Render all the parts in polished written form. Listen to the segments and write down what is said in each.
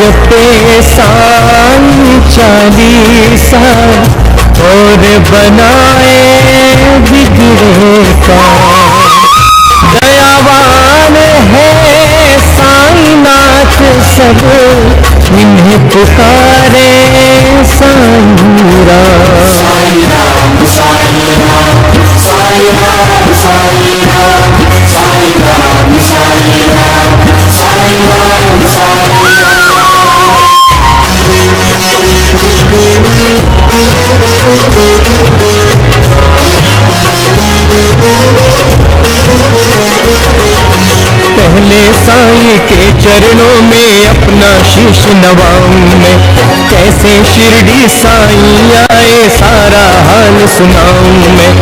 जपे साईं चालीसा और बनाए बिगड़े का। दयावान है साईं नाथ सब इन्हें पुकारे साईं राम। साईं राम साईं राम साईं राम साईं राम साईं राम साईं राम साईं राम साईं पहले साईं के चरणों में अपना शीश नवाऊं मैं। कैसे शिरडी साईं आए सारा हाल सुनाऊं मैं।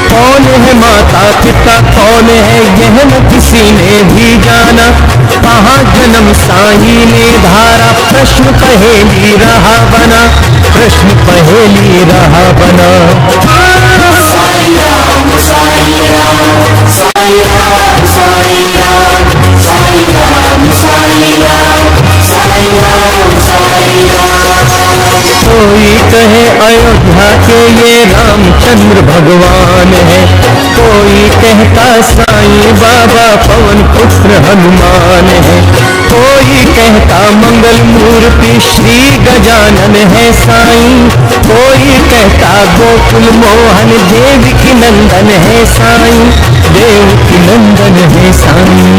कौन है माता पिता कौन है यह न किसी ने भी जाना। कहाँ जन्म साईं ने धारा प्रश्न पहेली रहा बना। प्रश्न पहेली रहा बना। साईं राम साईं राम साईं राम साईं राम साईं राम साईं राम साईं राम साईं राम। कोई कहे अयोध्या के ये रामचंद्र भगवान है। कोई कहता साईं बाबा पवन पुत्र हनुमान है। कोई कहता मंगल मूर्ति श्री गजानन है साईं। कोई कहता गोकुल मोहन देवकी नंदन है साईं। देवकी नंदन है साईं।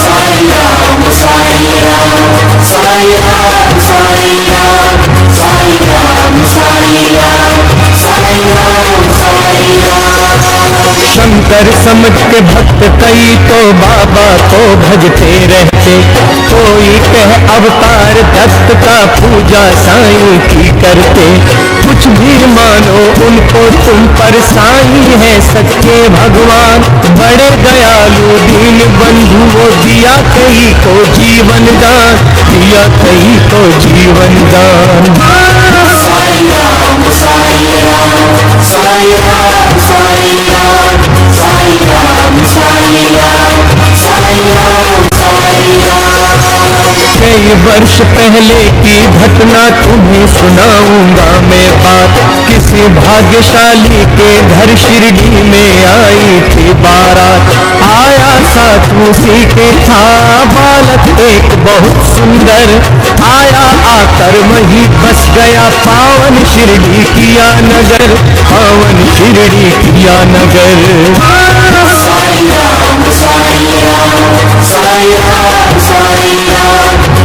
साईं राम साईं राम साईं राम साईं राम साईं राम साईं राम साईं राम साईं राम। शंकर समझ के भक्त कई तो बाबा को भजते रहते। कोई कह अवतार दत्त का पूजा साईं की करते। कुछ भी मानो उनको तुम पर साईं है सच्चे भगवान। बड़े दयालु दीन बंधु वो दिया कई को जीवन दान। दिया कई को जीवन दान। साईं राम साईं राम साईं राम साईं राम साईं राम साईं राम साईं राम साईं राम। कई वर्ष पहले की घटना तुम्हें सुनाऊंगा मैं बात। किसी भाग्यशाली के घर शिरडी में आई थी बारात। आया साथ उसी के था बालक एक बहुत सुंदर। आया आकर वहीं बस गया पावन शिरडी किया नगर। पावन शिरडी किया नगर। साईं राम साईं राम साईं राम साईं राम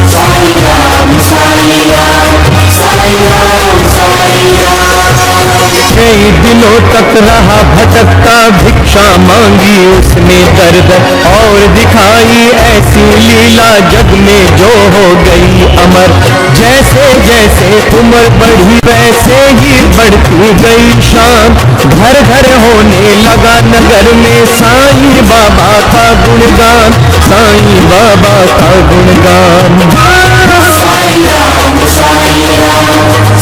साईं राम साईं राम साईं राम साईं राम। कई दिनों तक रहा भटकता भिक्षा मांगी उसने दर्द और दिखाई ऐसी लीला जग में जो हो गई अमर। जैसे जैसे उम्र बढ़ी वैसे ही बढ़ती गई शान। घर घर होने लगा नगर में साईं बाबा का गुणगान। साईं बाबा का गुणगान। साईं राम साईं राम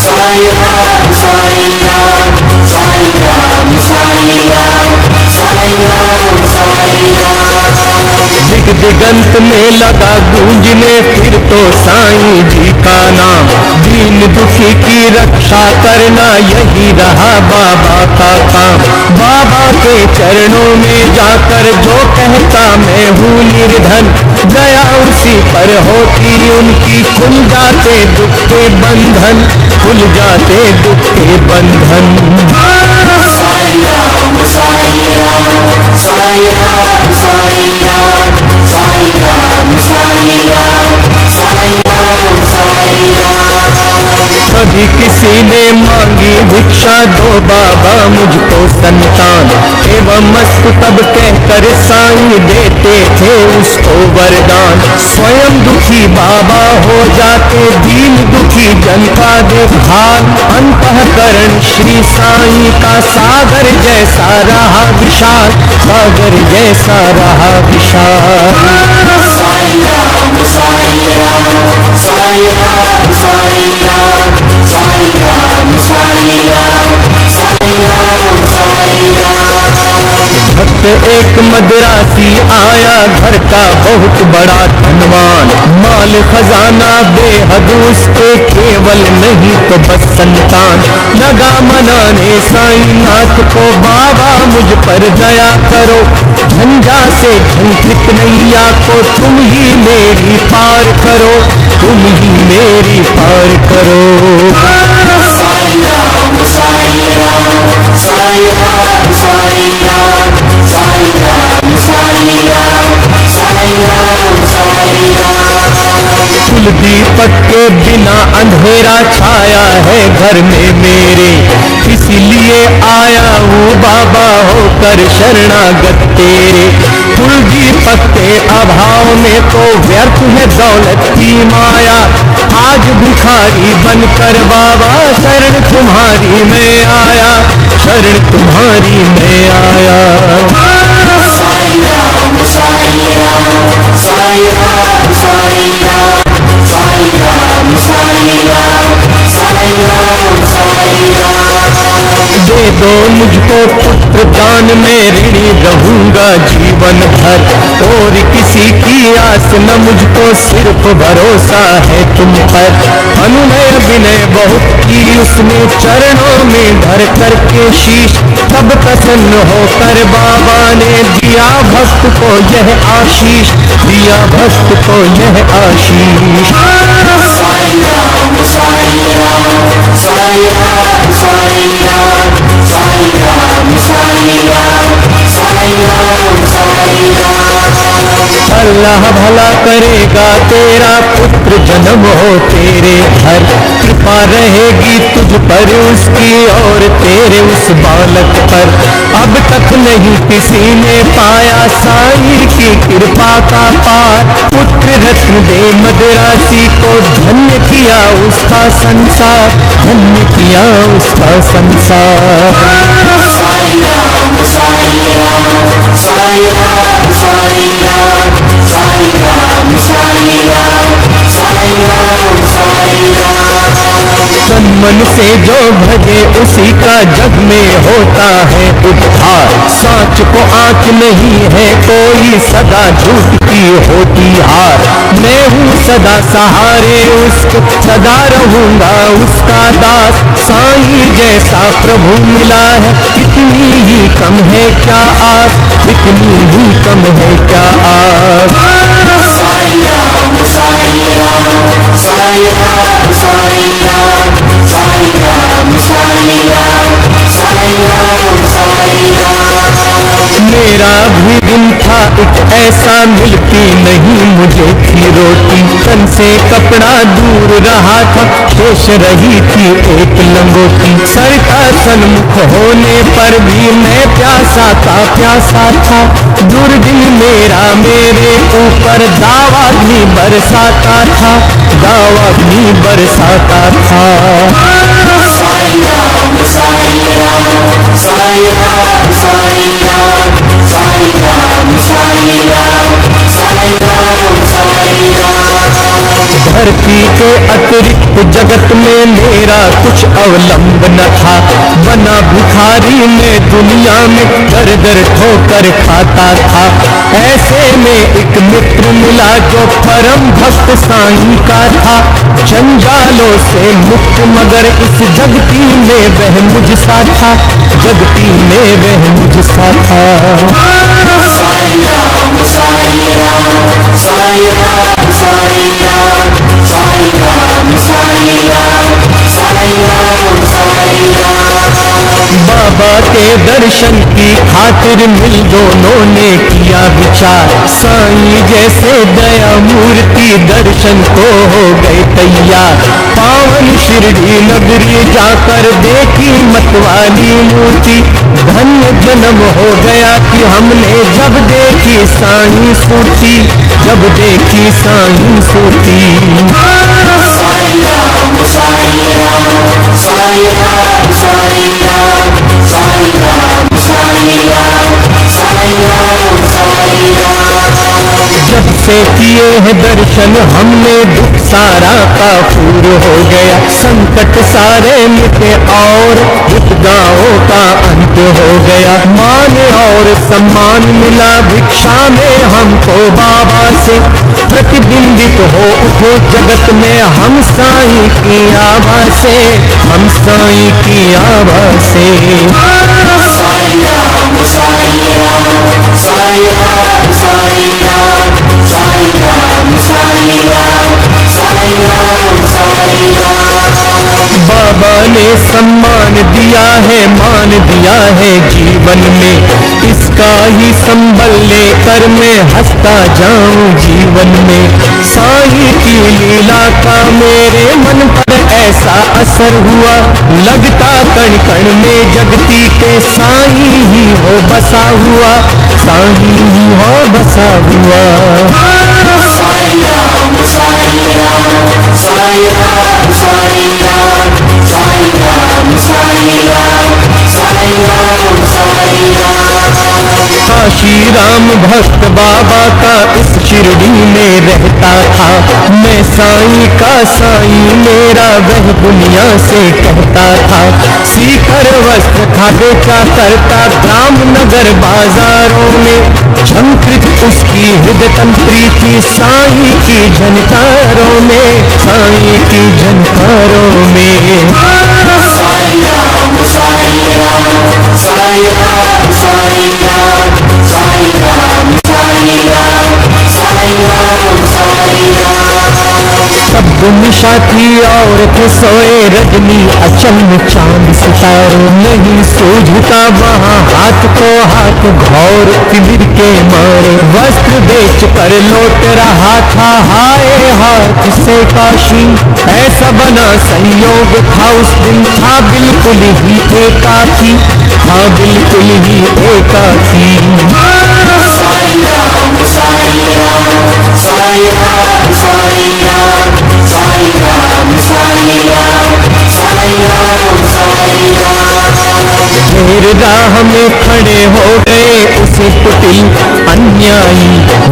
साईं राम साईं राम साईं राम साईं राम साईं राम साईं राम। दिग दिगंत में लगा गूंजने फिर तो साईं जी का नाम। दीन दुखी की रक्षा करना यही रहा बाबा का काम। बाबा के चरणों में जाकर जो कहता मैं हूँ निर्धन। गया उसी पर होती उनकी खुल जाते दुख के बंधन। खुल जाते दुख के बंधन। साईं राम साईं राम साईं राम साईं राम साईं राम साईं राम साईं राम साईं राम। कभी किसी ने मांगी भिक्षा दो बाबा मुझको संतान। एवं मस्त तब कहकर साईं देते थे उसको वरदान। स्वयं दुखी बाबा हो जाते दीन दुखी जन का देखभाल। अंतःकरण श्री साईं का सागर जैसा रहा विशाल। सागर जैसा रहा विशाल। साईं राम साईं राम साईं राम साईं राम साईं राम साईं राम साईं राम साईं राम। भक्त एक मदरासी आया, घर का बहुत बड़ा धनवान, माल खजाना बेहद उसके, केवल नहीं तो बस संतान। लगा मनाने साईं नाथ को, बाबा मुझ पर दया करो, झंझा से झंझित नैया को तुम ही मेरी पार करो, तुम ही मेरी पार करो। साईं राम साईं राम साईं राम साईं राम साईं राम साईं राम साईं राम साईं राम। कुल दीपक के बिना अंधेरा छाया है घर में मेरे, इसीलिए आया हूँ बाबा होकर शरणागत तेरे। कुल दीपक के अभाव में तो व्यर्थ है दौलत की माया, आज भिखारी बनकर बाबा शरण तुम्हारी मैं आया, शरण तुम्हारी मैं आया। साईं राम साईं राम साईं राम साईं राम साईं राम साईं राम साईं राम साईं राम। दे दो मुझको पुत्र दान में ऋणी रहूंगा जीवन भर, और किसी की आस न मुझको, सिर्फ भरोसा है तुम पर। अनुनय विनय बहुत की उसने, चरणों में धर करके शीश, तब प्रसन्न होकर बाबा ने दिया भक्त को यह आशीष, दिया भक्त को यह आशीष। साईं राम साईं राम साईं राम साईं राम साईं राम साईं राम साईं राम साईं राम। अल्लाह भला करेगा तेरा, पुत्र जन्म हो तेरे घर, कृपा रहेगी तुझ पर उसकी और तेरे उस बालक पर। अब तक नहीं किसी ने पाया साईं की कृपा का पार, पुत्र रत्न दे मदरासी को, धन्य किया उसका संसार, धन्य किया उसका संसार। साईं राम साईं राम साईं राम साईं राम साईं राम साईं राम साईं राम साईं राम। तन मन से जो भजे उसी का जग में होता है उद्धार, सांच को आंच नहीं है कोई, सदा झूठ की होती हार। मैं हूँ सदा सहारे उसको, सदा रहूंगा उसका दास। साईं जैसा प्रभु मिला है, इतनी ही कम है क्या आस, इतनी ही कम है क्या आस। साईं राम साईं राम साईं राम साईं राम साईं राम साईं राम साईं राम साईं राम। मेरा भी दिन था एक ऐसा, मिलती नहीं मुझे थी रोटी, तन से कपड़ा दूर रहा था, शेष रही थी एक लंगोटी। सर का सन्मुख होने पर भी मैं प्यासा था, दुर्दिन मेरा मेरे ऊपर दावा भी बरसाता था, दावा भी बरसाता था। साईं राम साईं राम साईं राम साईं राम साईं राम साईं राम साईं राम साईं राम। धरती के अतिरिक्त जगत में मेरा कुछ अवलंब न था, बना भिखारी में दुनिया में दर दर ठोकर खाता था। ऐसे में एक मित्र मिला जो परम भक्त साईं का था, जंजालों से मुक्त मगर इस जगती में वह मुझसा था, जगती में वह मुझसा था। साईं राम साईं राम साईं राम साईं राम साईं राम साईं राम साईं राम साईं राम। बाबा के दर्शन की खातिर मिल दोनों ने किया विचार, साईं जैसे दया मूर्ति दर्शन को हो गए तैयार। पावन शिरडी नगरी जाकर देखी मतवाली मूर्ति, धन्य जन्म हो गया कि हमने जब देखी साईं सूरती, जब देखी साईं सूरती। साईं राम साईं राम साईं राम साईं राम साईं राम साईं राम साईं राम साईं राम। जब से किए हैं दर्शन हमने, दुख सारा काफूर हो गया, संकट सारे मिटे और विपदाओं का अंत हो गया। मान और सम्मान मिला भिक्षा में हमको बाबा से, प्रतिबिंबित हो उठो जगत में हम साईं की आवाज़ से, हम साईं की आवाज़ से। साईं राम साईं राम साईं राम साईं राम साईं राम साईं राम साईं राम साईं राम। बाबा ने सम्मान दिया है, मान दिया है जीवन में, इसका ही संबल लेकर मैं हंसता जाऊं जीवन में। साईं की लीला का मेरे मन पर ऐसा असर हुआ, लगता कण कण में जगती के साईं ही हो बसा हुआ, साईं ही हो बसा हुआ। साईं राम साईं राम साईं राम साईं राम साईं राम साईं राम साईं राम साईं राम। काशी राम भक्त बाबा का इस शिरडी में रहता था, मैं साईं का साईं मेरा वह दुनिया से कहता था। सीकर वस्त्र था बेचा करता ग्राम नगर बाजारों में, झंकृत उसकी हृदय तंत्री थी साईं की झनकारों में, साईं की झनकारों में। साईं राम साईं राम साईं राम साईं राम साईं राम साईं राम साईं राम साईं राम। सब निशा थी और थे सोए रजनी अचल में चांद सितारों, नहीं सूझता वहाँ हाथ को हाथ घौर तिमिर के मारे, वस्त्र बेच कर लौट रहा था हाय हाथ से काशी। ऐसा बना संयोग था उस दिन, था बिल्कुल ही एकाकी, था बिल्कुल ही एकाकी। साईं राम साईं राम साईं राम साईं राम साईं राम साईं राम साईं राम साईं राम। ढेर राह में खड़े हो गए उसे कुटिल अन्यायी,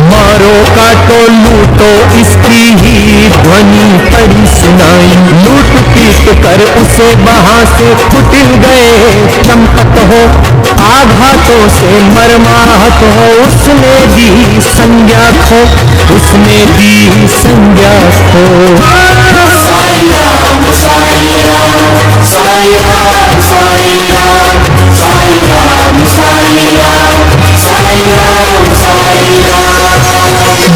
मारो काटो लूटो इसकी ही ध्वनि पड़ी सुनाई। लूट पीट कर उसे वहां से कुटिल गए चंपत हो, आघातों से मरमाहत हो, उसने दी संज्ञा खो, उसने दी संज्ञा खो। साईं राम साईं राम साईं राम साईं राम साईं राम साईं राम साईं राम साईं राम।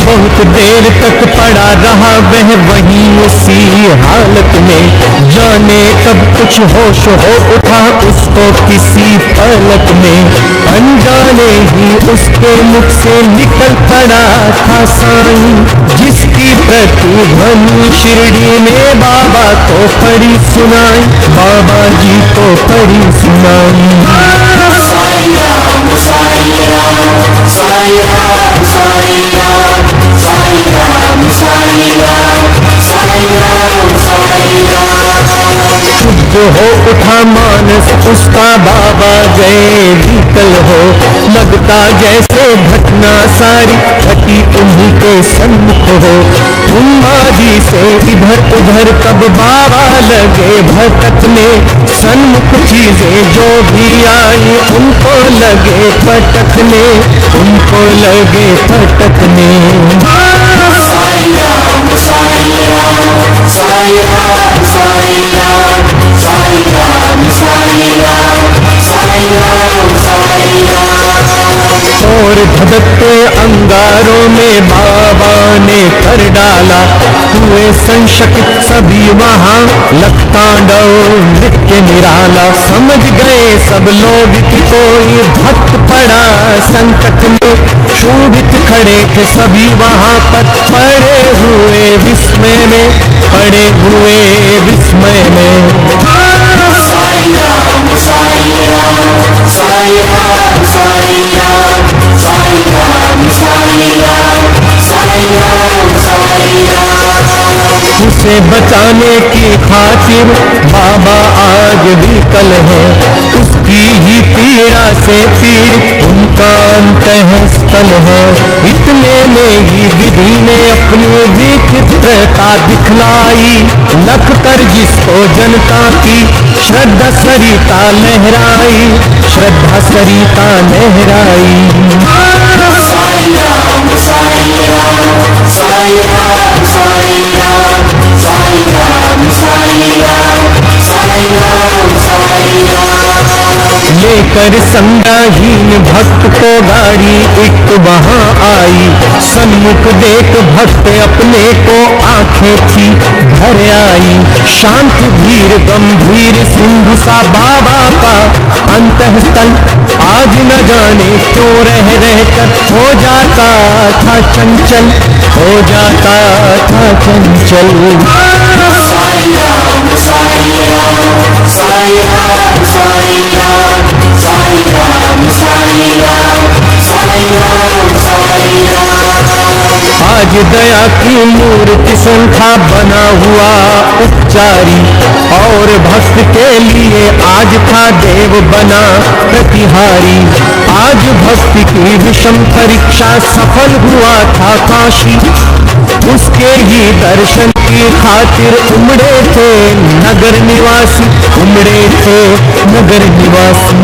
बहुत देर तक पड़ा रहा वह वहीं उसी हालत में, जाने कब कुछ होश हो उठा उसको किसी पलक में, अनजाने ही उसके मुख से निकल पड़ा था साईं, जिसकी प्रतिध्वनि शिरडी में बाबा को पड़ी सुनाई, बाबा जी को पड़ी सुनाई। साईं राम साईं राम साईं राम साईं राम साईं राम साईं राम साईं राम साईं राम। शुद्ध हो उठा मानस उसका बाबा गए बीतल हो, लगता जैसे घटना सारी घटी उन्हीं के सन्मुख हो। उन्मादी से इधर उधर कब बाबा लगे भटकने, सन्मुख चीजें जो भी आई उनको लगे पटकने, उनको लगे पटकने। साईं राम साईं राम साईं राम साईं राम साईं राम साईं राम साईं राम साईं राम। और धधकते अंगारों में बाबा ने कर डाला, हुए संशकित सभी वहाँ लखतांडव नृत्य निराला। समझ गए सब लोग कि कोई भक्त पड़ा संकट में, शोभित खड़े थे सभी वहाँ पर पड़े हुए विस्मय में, पड़े हुए विस्मय में। साईं राम साईं राम साईं राम साईं राम साईं राम साईं राम साईं राम साईं राम। उस से बचाने की खातिर बाबा आज भी कल है, उसकी ही पीड़ा से पीड़ उनका अंतःस्थल है। इतने में ही विधि ने अपनी विचित्रता दिखलाई, लख कर जिसको जनता की श्रद्धा सरिता लहराई, श्रद्धा सरिता लहराई। साईं राम साईं राम साईं राम साईं राम साईं राम साईं राम साईं राम साईं राम। लेकर संज्ञाहीन भक्त को गाड़ी एक वहां आई, सन्मुख देख भक्त अपने को आंखें थी भर आई। शांत धीर गंभीर सिंधु सा बाबा का अंतःस्थल, आज न जाने क्यों रह रहकर हो जाता था चंचल, हो जाता था चंचल। साईं राम साईं राम साईं राम साईं राम साईं राम साईं राम साईं राम साईं राम। आज दया की मूर्ति संख्या बना हुआ उपचारी, और भक्त के लिए आज था देव बना प्रतिहारी। आज भक्ति की विषम परीक्षा सफल हुआ था काशी, उसके ही दर्शन की खातिर उमड़े थे नगर निवासी, उमड़े थे नगर निवासी।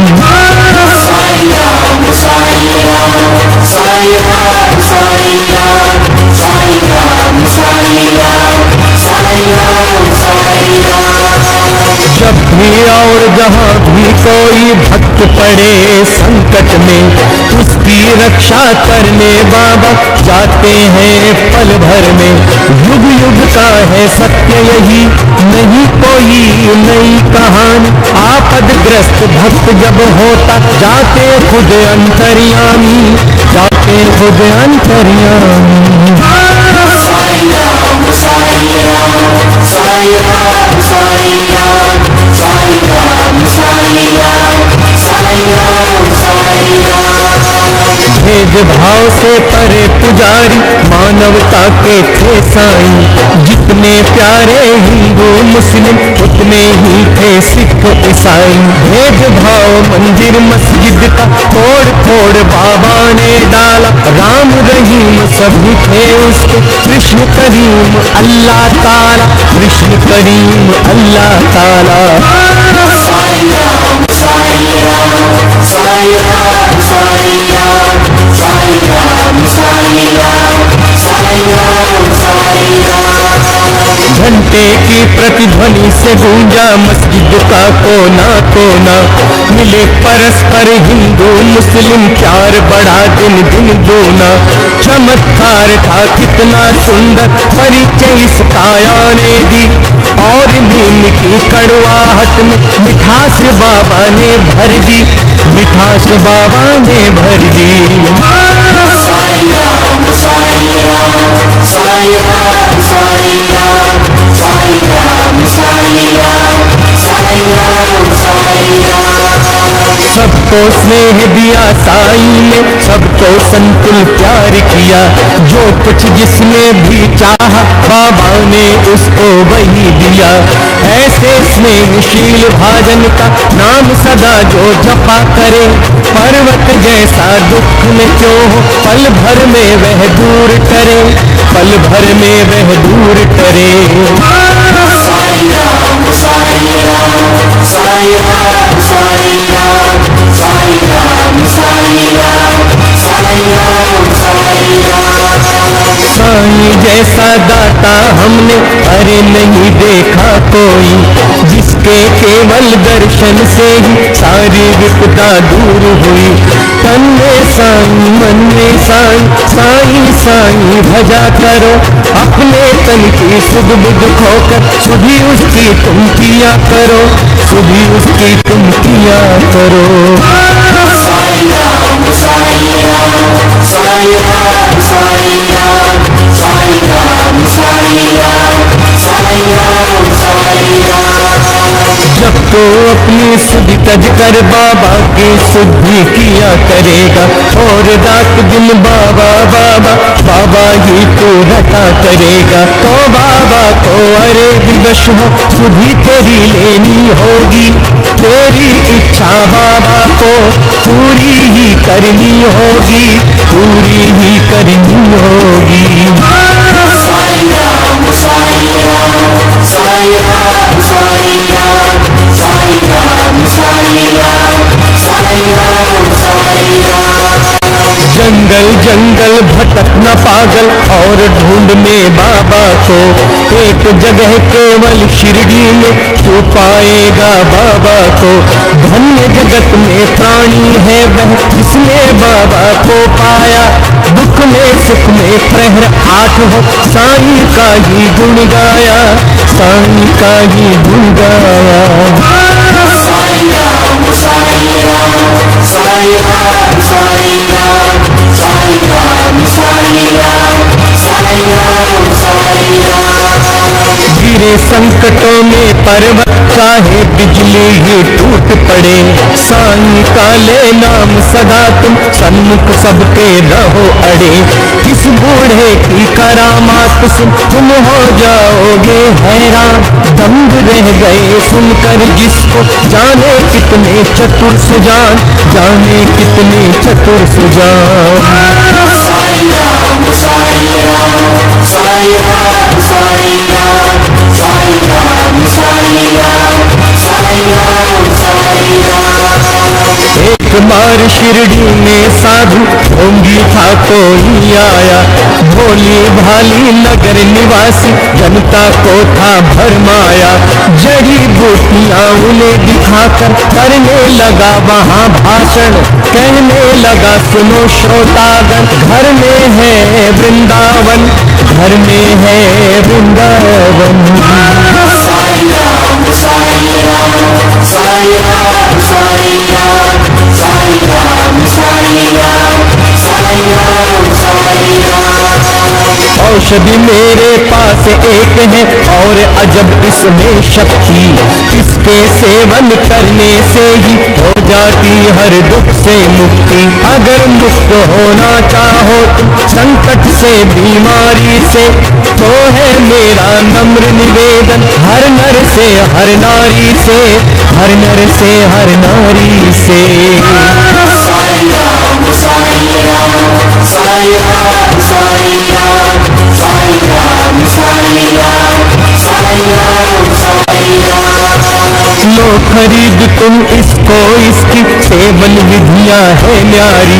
साईं राम साईं राम साईं राम साईं राम साईं राम साईं राम साईं राम साईं राम। जब भी और जहाँ भी कोई भक्त पड़े संकट में, उसकी रक्षा करने बाबा जाते हैं पल भर में। युग युग का है सत्य यही, नहीं कोई नई कहानी। आपदग्रस्त भक्त जब होता जाते खुद अंतर्यामी, जाते खुद अंतर्यामी। साईं राम साईं राम साईं राम साईं राम साईं राम साईं राम साईं राम साईं राम। भेदभाव से परे पुजारी मानवता के थे साईं, जितने प्यारे हिंदू मुस्लिम उतने ही थे सिख ईसाई। भेदभाव मंदिर मस्जिद का तोड़ फोड़ बाबा ने डाला, राम रहीम सभी थे उसके कृष्ण करीम अल्लाह ताला, कृष्ण करीम अल्लाह ताला। साईं राम साईं राम साईं राम साईं राम साईं राम साईं राम साईं राम साईं राम। घंटे की प्रतिध्वनि से गूंजा मस्जिद का कोना कोना, मिले परस्पर हिंदू मुस्लिम प्यार बढ़ा दिन दिन दूना। चमत्कार था कितना सुंदर परिचय इस काया ने दी, और नीम की कड़वाहट में मिठास बाबा ने भर दी, मिठास बाबा ने भर दी। साईं राम साईं राम साईं राम साईं राम साईं राम साईं राम साईं राम साईं राम। सबको स्नेह दिया साईं ने, सबको संतुल प्यार किया। जो कुछ जिसने भी चाहा बाबा ने उसको वही दिया। ऐसे स्नेहशील भाजन का नाम सदा जो जपा करे, पर्वत जैसा दुख में क्यों हो पल भर में वह दूर करे, पल भर में वह दूर करे। साईं राम साईं राम साईं राम साईं राम साईं राम साईं राम साईं राम साईं राम। साईं जैसा दाता हमने अरे नहीं देखा कोई, जिसके केवल दर्शन से ही सारी विपदा दूर हुई। तन में साईं मन में साईं, साईं साईं भजा करो, अपने तन की सुध बुध खोकर सुधी उसकी तुम किया करो, सुधी उसकी तुम किया करो। साईं राम साईं राम साईं राम साईं राम साईं राम साईं राम साईं राम साईं राम। जब तो अपने अपनी सुधि तज कर बाबा की शुद्धि किया करेगा। और रात दिन बाबा बाबा बाबा ही तू रटा करेगा। तो बाबा को अरे विवश हो सुधि तेरी लेनी होगी। तेरी इच्छा बाबा को पूरी ही करनी होगी, पूरी ही करनी होगी। साईं राम साईं राम साईं राम साईं राम साईं राम साईं राम साईं राम साईं राम। जंगल जंगल भटकना पागल और ढूंढने बाबा को। एक जगह केवल शिरडी में तू पाएगा बाबा को। धन्य जगत में प्राणी है वह जिसने बाबा को पाया। दुख में सुख में प्रहर 8 हो साईं का ही गुण गाया, साईं का ही गुण गाया। साईं राम साईं राम साईं राम साईं राम साईं राम साईं राम साईं राम साईं राम। गिरे संकटों में पर्वत चाहे बिजली ही टूट पड़े। साईं काले नाम सदा तुम सन्मुख सबके रहो अड़े। किस बूढ़े की करामात सुन तुम हो जाओगे हैरान। दंग रह गए सुनकर जिसको जाने कितने चतुर सुजान, जाने कितने चतुर सुजान। साईं राम साईं राम साईं राम साईं राम साईं राम साईं राम साईं राम साईं राम। एक बार शिरडी में साधु ढोंगी था कोई आया। भोली भाली नगर निवासी जनता को था भरमाया। जड़ी बूटियां उन्हें दिखाकर करने लगा वहाँ भाषण। कहने लगा सुनो श्रोतागण, घर में है वृंदावन, घर में है वृंदावन। साईं राम साईं राम साईं राम साईं राम साईं राम साईं राम साईं राम साईं राम। औषधि मेरे पास एक है और अजब इसमें शक्ति। इसके सेवन करने से ही हो जाती हर दुख से मुक्ति। अगर मुक्त होना चाहो तुम संकट से बीमारी से, तो है मेरा नम्र निवेदन हर नर से हर नारी से, हर नर से हर नारी से। साईं राम साईं राम साईं राम साईं राम साईं राम साईं राम साईं राम साईं राम। लो खरीद तुम इसको, इसकी सेवन विधियां है न्यारी।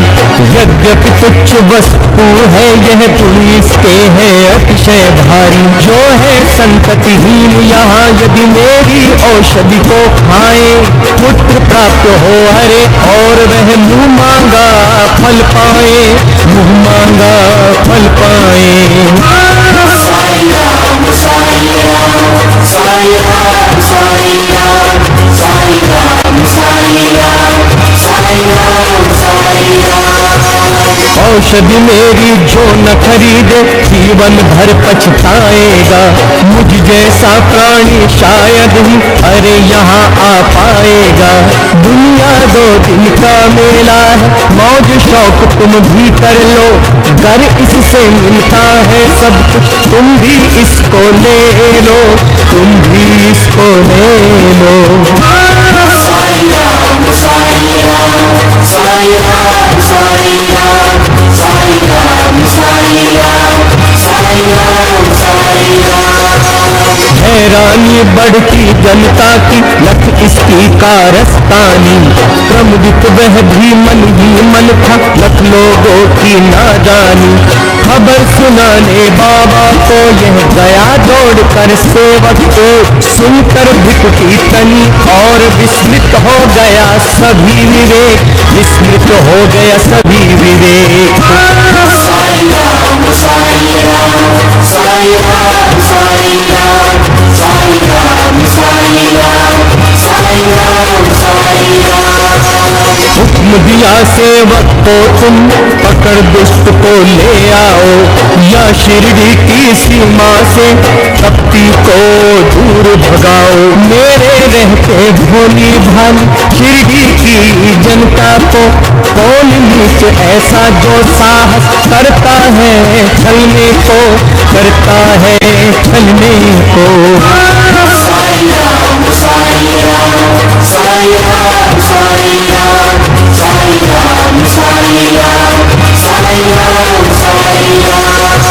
यद्यपि तुच्छ वस्तु है यह तुम इसके है अतिशय भारी। जो है संततिहीन यहाँ यदि मेरी औषधि को खाए, पुत्र प्राप्त हो हरे और वह मुँह मांगा फल पाए, मुँह मांगा फल पाए। साईं राम साईं राम साईं राम साईं राम साईं राम साईं राम साईं राम साईं राम। औषधि मेरी जो न खरीदे जीवन भर पछताएगा। मुझ जैसा प्राणी शायद ही अरे यहाँ आ पाएगा। दुनिया 2 दिन का मेला है, मौज शौक तुम भी कर लो। घर इससे मिलता है सब कुछ, तुम भी इसको ले लो, तुम भी इसको ले लो। साईं राम साईं राम साईं राम साईं राम साईं राम साईं राम साईं राम साईं राम। हैरानी बढ़ती जनता की लख इसकी कारस्तानी। प्रमुदित वह भी मन ही मन था, लख लोगों की नादानी। खबर सुनाने बाबा को यह गया दौड़ कर सेवक को। सुनकर भिटकी तनी और विस्मित हो गया सभी विवेक, विस्मित हो गया सभी विवेक। साईं राम साईं राम साईं राम साईं राम साईं राम साईं राम साईं राम साईं राम। हुक्म दिया सेवक को तुम कर दुष्ट को ले आओ, या शिरडी की सीमा से कपटी को दूर भगाओ। मेरे रहते भोली भाली शिरडी की जनता को कौन नीच ऐसा जो साहस करता है छलने को, करता है छलने को। साई राम साई राम साई राम साई राम साई राम साई राम साई राम साई राम।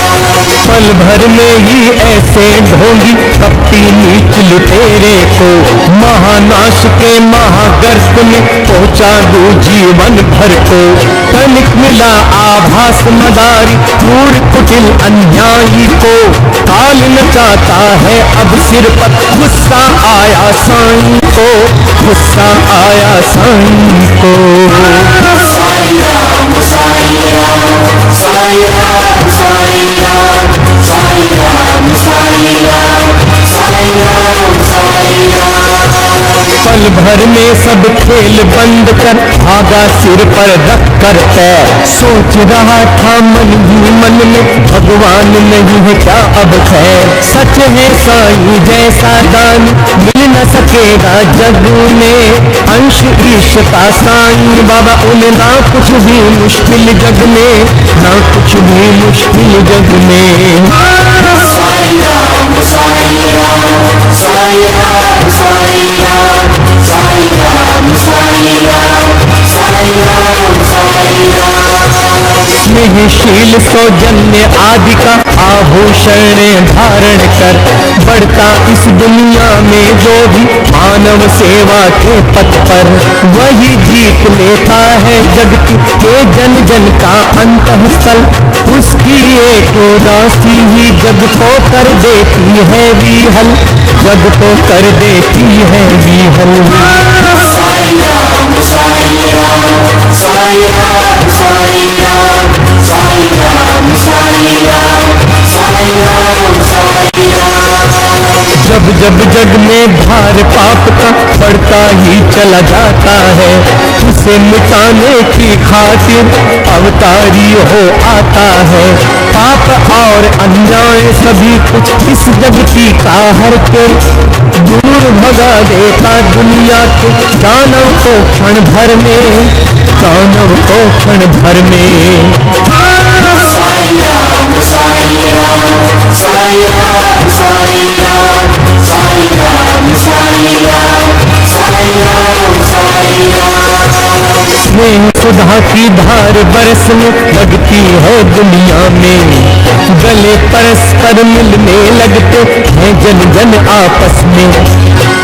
पल भर में ही ऐसे ढोंगी कपटी नीच लुटेरे को, महानाश के महागर्त में पहुंचा दू जीवन भर को। तनिक मिला आभास मदारी क्रूर कुटिल अन्यायी को, काल नचाता है अब सिर पर गुस्सा आया साईं को, गुस्सा आया साईं को। साई राम साई राम साई राम साई राम साई राम साई राम साई राम साई राम। पल भर में सब खेल बंद कर भागा सिर पर रख कर पैर, सोच रहा था मन ही मन में भगवान नहीं है क्या अब खैर। सच है साईं जैसा दान मिल न सकेगा जग में, अंश ईश का साईं बाबा उन्हें ना कुछ भी मुश्किल जग में, ना कुछ भी मुश्किल जग में। साई राम साई राम साई राम साई राम साई राम साई राम साई राम साई राम। स्नेहशील सौजन्य आदि का आभूषण धारण कर, बढ़ता इस दुनिया में जो भी मानव सेवा के पथ पर, वही जीत लेता है जग के जन जन का अंतःस्थल। उसकी एक उदासी ही जग को कर देती है विहल, जग को कर देती है विहल। साई राम साई राम साई राम साई राम साई राम साई राम साई राम साई राम। जब जब जग में भार पाप का बढ़ता ही चला जाता है, उसे मिटाने की खातिर अवतारी हो आता है। पाप और अन्याय सभी कुछ इस जग की काहर के दूर भगा देता दुनिया के दानव को क्षण भर में, दानव को क्षण भर में। साई राम साई राम साई राम साई राम साई राम साई राम साई राम साई राम। स्नेह सुधा की धार बरसने लगती है दुनिया में, गले परस्पर मिलने लगते हैं जन जन आपस में।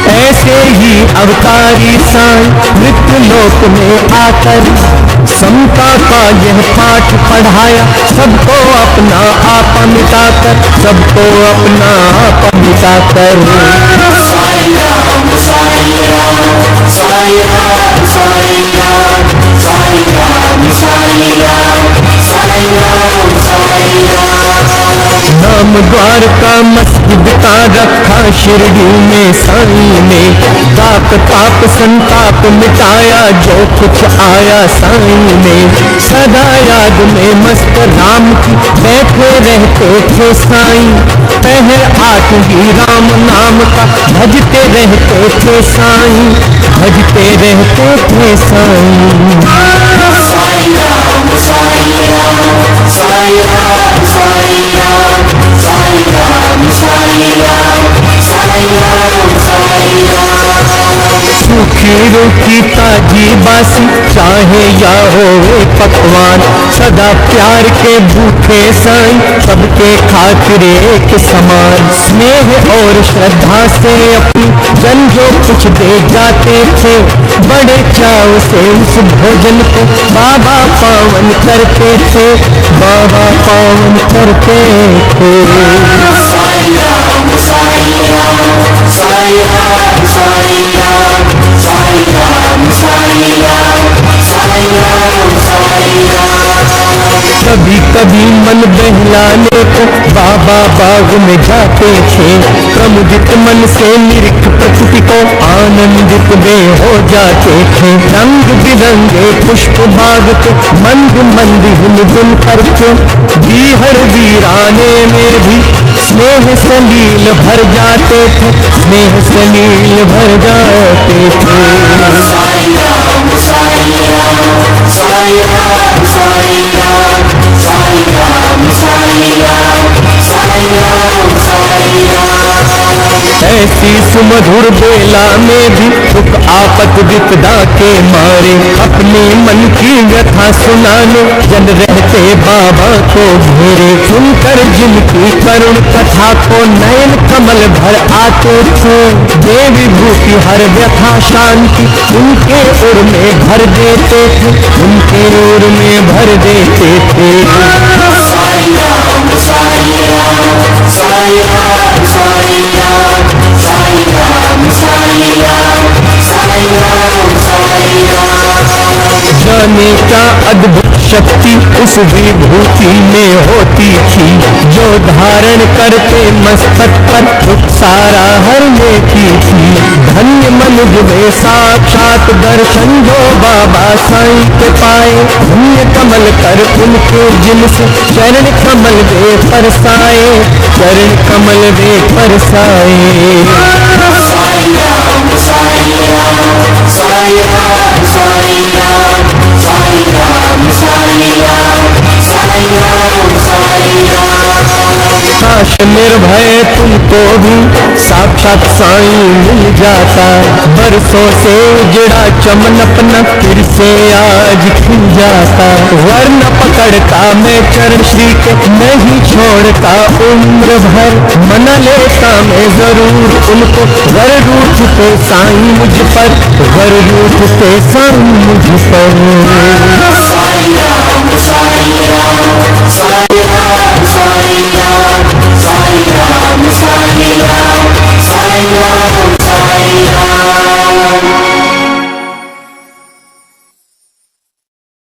ऐसे ही अवतारी साईं मृत्यु लोक में आकर समता का यह पाठ पढ़ाया, सबको अपना आपा मिटाकर, सबको अपना आपा मिटाकर। साई राम साई राम साई राम साई राम साई राम साई राम साई राम साई राम। नाम द्वार का मस्जिद का रखा शिरडी में साईं ने, ताप ताप संताप मिटाया जो कुछ आया साईं ने। सदा याद में मस्त राम की बैठे रहते थे साईं, पहर आठ ही राम नाम का भजते रहते थे साईं, भजते रहते थे साईं। साई राम साई राम साई राम साई राम साई राम साई राम साई राम साई राम। सूखी रोटी ताजी बासी चाहे या हो पकवान, सदा प्यार के भूखे साईं सबके खातिर एक समान। स्नेह और श्रद्धा से अपनी जन जो कुछ दे जाते थे, बड़े चाव से उस भोजन को बाबा पावन करते थे, बाबा पावन करते थे। साई राम साई राम साई राम साई राम साई राम साई राम साई राम साई राम। कभी कभी मन बहलाने को बाबा बाबा बाग में जाते थे, प्रमुदित मन से निरीख प्रकृति को आनंदित वे हो जाते थे। रंग बिरंगे पुष्प बाग के मंद मंद हिलजुल करके बीहड़ वीराने में भी स्नेह सलील भर जाते थे, स्नेह सलील भर जाते थे। साईं राम साईं राम साईं राम साईं राम साईं राम साईं राम साईं राम साईं राम। ऐसी सुमधुर बेला में भी दुख आपत विपदा के मारे अपने मन की व्यथा सुनाने जन रहते बाबा को घेरे। सुनकर जिनकी करुण कथा को नयन कमल भर आते थे, देवी भूति हर व्यथा शांति उनके उर में भर देते थे, उनके उर में भर देते थे। साईं राम साईं राम साईं राम साईं राम साईं राम साईं राम साईं राम साईं राम। जाने क्या अद्भुत शक्ति उस विभूति में होती थी, जो धारण करते मस्तक पर दुख सारा हर लेती थी। धन्य मनुज में साक्षात दर्शन जो बाबा साईं के पाए, धन्य कमल कर उनके जिनसे चरण कमल वे परसाए, चरण कमल वे परसाए। साईं राम साईं राम साईं राम साईं राम साईं राम साईं राम साईं राम साईं राम। काश निर्भय तुमको भी साक्षात साईं मिल जाता, बरसों से जड़ा चमन अपना फिर से आज खिल जाता। वरना पकड़ता मैं चरण श्री के नहीं छोड़ता उम्र भर, मना लेता मैं जरूर उनको गर रूठते साईं मुझ पर, गर रूठते साईं मुझ पर। साईं